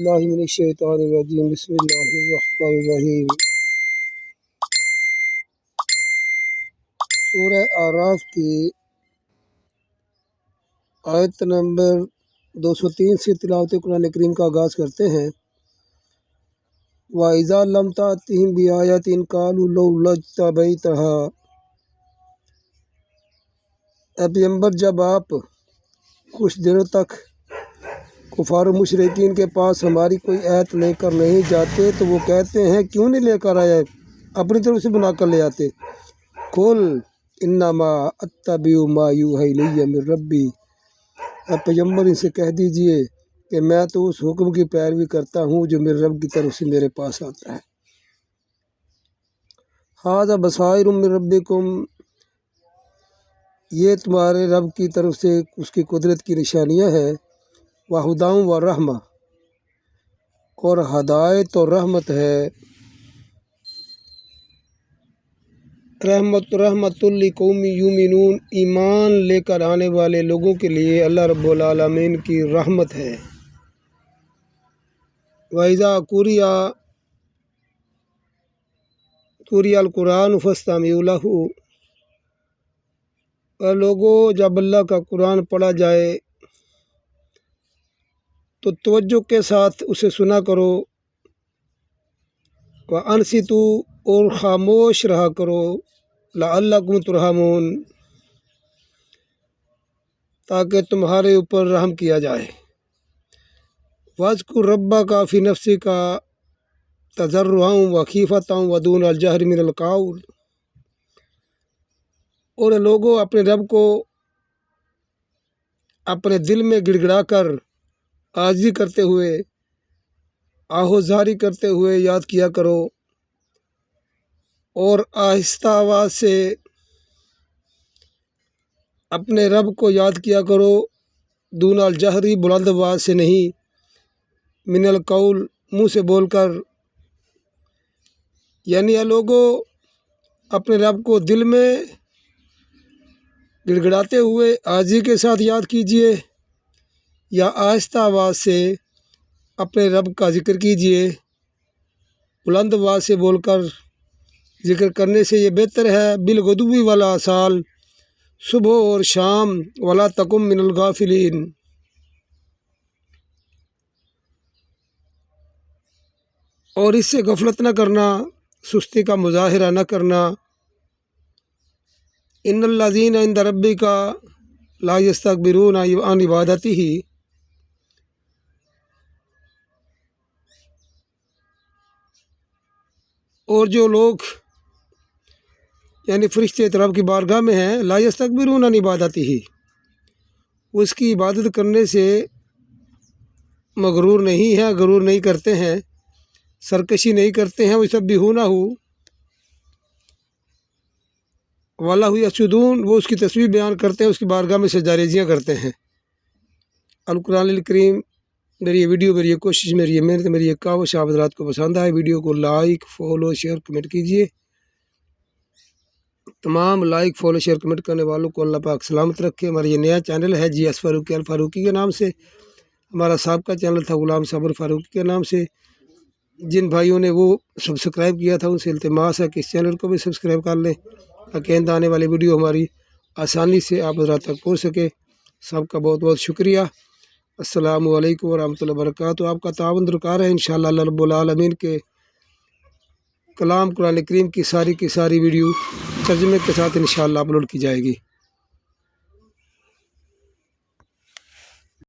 اللہ من الشیطان الرجیم بسم اللہ الرحمن الرحیم۔ سورہ اعراف کی آیت نمبر 203 سے تلاوت قرآن کریم کا آغاز کرتے ہیں۔ وَإِذَا لَمْ تَأْتِهِمْ بِآیَةٍ قَالُوا لَوْلَا اجْتَبَیْتَہَا۔ اے پیغمبر، جب آپ کچھ دنوں تک کفار و مشرکین کے پاس ہماری کوئی آیت لے کر نہیں جاتے تو وہ کہتے ہیں کیوں نہیں لے کر آئے، اپنی طرف سے بنا کر لے آتے۔ قُلْ اِنَّمَا أَتَّبِعُ مَا یُوحَىٰ إِلَیَّ مِن رَبِّی۔ اے پیغمبر، ان سے کہہ دیجئے کہ میں تو اس حکم کی پیروی کرتا ہوں جو میرے رب کی طرف سے میرے پاس آتا ہے۔ ھذا بصائر من ربکم، یہ تمہارے رب کی طرف سے اس کی قدرت کی نشانیاں ہیں۔ وہدیٰ ورحمۃ، اور ہدایت اور رحمت ہے۔ رحمت لقوم یؤمنون، ایمان لے کر آنے والے لوگوں کے لیے اللہ رب العالمین کی رحمت ہے۔ وَإِذَا قُرِئَ الْقُرْآنُ فَاسْتَمِعُوا لَهُ، اور لوگوں جب اللہ کا قرآن پڑھا جائے تو توجہ کے ساتھ اسے سنا کرو۔ وَأَنصِتُوا، اور خاموش رہا کرو۔ لَعَلَّکُمْ تُرْحَمُونَ، تاکہ تمہارے اوپر رحم کیا جائے۔ وَاذْکُر رَبَّکَ فِی نَفْسِکَ تَضَرُّعًا وَخِیفَةً وَدُونَ الْجَہْرِ مِنَ الْقَوْلِ، اور لوگوں اپنے رب کو اپنے دل میں گڑ گڑا کر، عاجزی کرتے ہوئے، آہوزاری کرتے ہوئے یاد کیا کرو، اور آہستہ آواز سے اپنے رب کو یاد کیا کرو۔ دون الجہری، بلند آواز سے نہیں، من القول، منہ سے بول کر، یعنی لوگوں اپنے رب کو دل میں گڑ گڑاتے ہوئے عاجزی کے ساتھ یاد کیجیے، یا آہستہ آواز سے اپنے رب کا ذکر کیجیے۔ بلند آواز سے بول کر ذکر کرنے سے یہ بہتر ہے۔ بالغدو والآصال، صبح اور شام۔ ولا تکن من الغافلین، اور اس سے غفلت نہ کرنا، سستی کا مظاہرہ نہ کرنا۔ ان الذین عند ربک لا یستکبرون عن عبادتہ، اور جو لوگ یعنی فرشتے رب کی بارگاہ میں ہیں، لا یستکبرون عن عبادتہ، اس کی عبادت کرنے سے مغرور نہیں ہے، غرور نہیں کرتے ہیں، سرکشی نہیں کرتے ہیں۔ وَیُسَبِّحُونَہ، وَلَہُ یسجدون، وہ اس کی تسبیح بیان کرتے ہیں، اس کی بارگاہ میں سجدہ ریزیاں کرتے ہیں۔ القرآن الکریم، میری یہ ویڈیو، میری یہ کوشش، میری یہ محنت، میری یہ کاوش آپ حضرات کو پسند آئے، ویڈیو کو لائک، فالو، شیئر، کمنٹ کیجیے۔ تمام لائک، فالو، شیئر، کمنٹ کرنے والوں کو اللہ پاک سلامت رکھے۔ ہمارا یہ نیا چینل ہے جی ایس فاروقی الفاروقی کے نام سے، ہمارا سابقہ چینل تھا غلام صابر فاروقی کے نام سے۔ جن بھائیوں نے وہ سبسکرائب کیا تھا ان سے التماس ہے کہ اس چینل کو بھی سبسکرائب کر لیں، تاکہ آنے والی ویڈیو ہماری آسانی سے آپ حضرات تک پہنچ سکے۔ سب کا بہت بہت شکریہ۔ السلام علیکم ورحمۃ اللہ وبرکاتہ۔ آپ کا تعاون درکار ہے انشاءاللہ۔ اللہ رب العالمین کے کلام قرآن کریم کی ساری ویڈیو ترجمے کے ساتھ انشاءاللہ اپلوڈ کی جائے گی۔